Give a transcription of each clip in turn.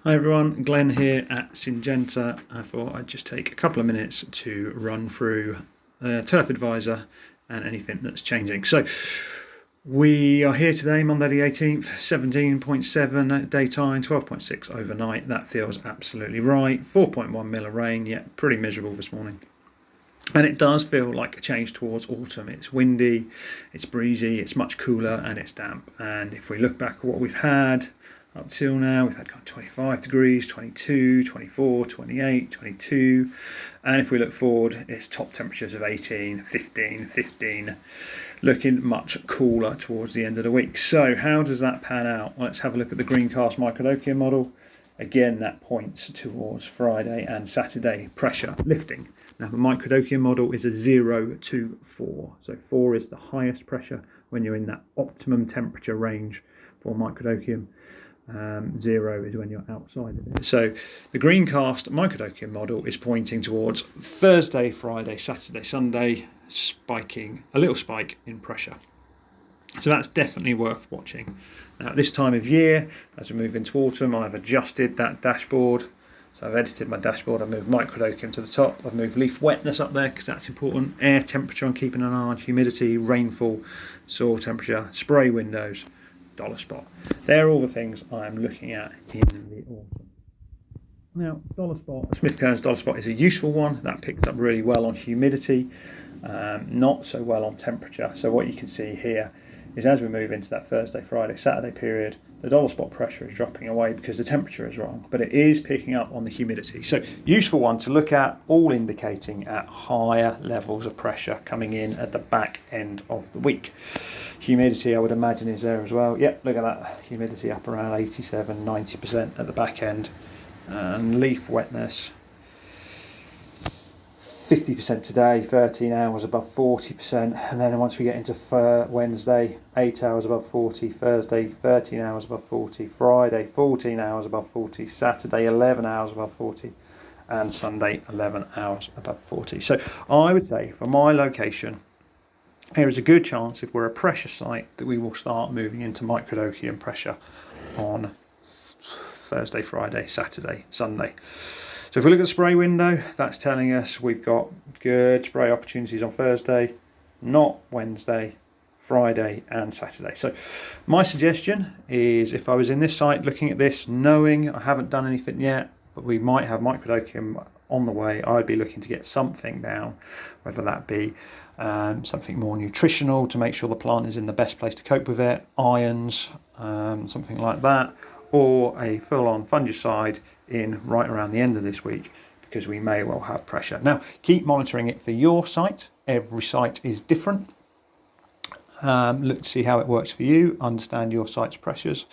Hi everyone, Glenn here at Syngenta. I thought I'd just take a couple of minutes to run through Turf Advisor and anything that's changing. So we are here today, Monday the 18th, 17.7 daytime, 12.6 overnight. That feels absolutely right. 4.1 mil of rain, yet pretty miserable this morning. And it does feel like a change towards autumn. It's windy, it's breezy, it's much cooler and it's damp. And if we look back at what we've had up till now, we've had 25 degrees, 22, 24, 28, 22. And if we look forward, it's top temperatures of 18, 15, 15, looking much cooler towards the end of the week. So how does that pan out? Well, let's have a look at the Greencast Microdochium model. Again, that points towards Friday and Saturday pressure lifting. Now, the Microdochium model is a 0 to 4. So 4 is the highest pressure when you're in that optimum temperature range for Microdochium. 0 is when you're outside of it. So the Greencast Microdochium model is pointing towards Thursday, Friday, Saturday, Sunday, spiking, a little spike in pressure. So that's definitely worth watching. Now, at this time of year, as we move into autumn, I've adjusted that dashboard. So I've edited my dashboard, I've moved Microdochium to the top, I've moved leaf wetness up there because that's important, air temperature, I'm keeping an eye on humidity, rainfall, soil temperature, spray windows, dollar spot. They're all the things I'm looking at in the autumn. Now, dollar spot, Smith-Kearns dollar spot is a useful one. That picks up really well on humidity, not so well on temperature. So what you can see here is as we move into that Thursday, Friday, Saturday period, the dollar spot pressure is dropping away because the temperature is wrong, but it is picking up on the humidity. So useful one to look at, all indicating at higher levels of pressure coming in at the back end of the week. Humidity, I would imagine, is there as well. Yep, look at that humidity up around 87, 90% at the back end. And leaf wetness, 50% today, 13 hours above 40%. And then once we get into Wednesday, 8 hours above 40, Thursday, 13 hours above 40, Friday, 14 hours above 40, Saturday, 11 hours above 40, and Sunday, 11 hours above 40. So I would say for my location, there is a good chance, if we're a pressure site, that we will start moving into Microdochium pressure on Thursday, Friday, Saturday, Sunday. So if we look at the spray window, that's telling us we've got good spray opportunities on Thursday, not Wednesday, Friday and Saturday. So my suggestion is, if I was in this site looking at this, knowing I haven't done anything yet, but we might have Microdochium on the way, I'd be looking to get something down, whether that be something more nutritional to make sure the plant is in the best place to cope with it, irons, something like that, or a full-on fungicide in right around the end of this week, because we may well have pressure. Now, keep monitoring it for your site. Every site is different. Look to see how it works for you, understand your site's pressures,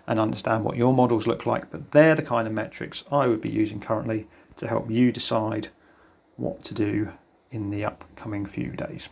and understand what your models look like. But they're the kind of metrics I would be using currently to help you decide what to do in the upcoming few days.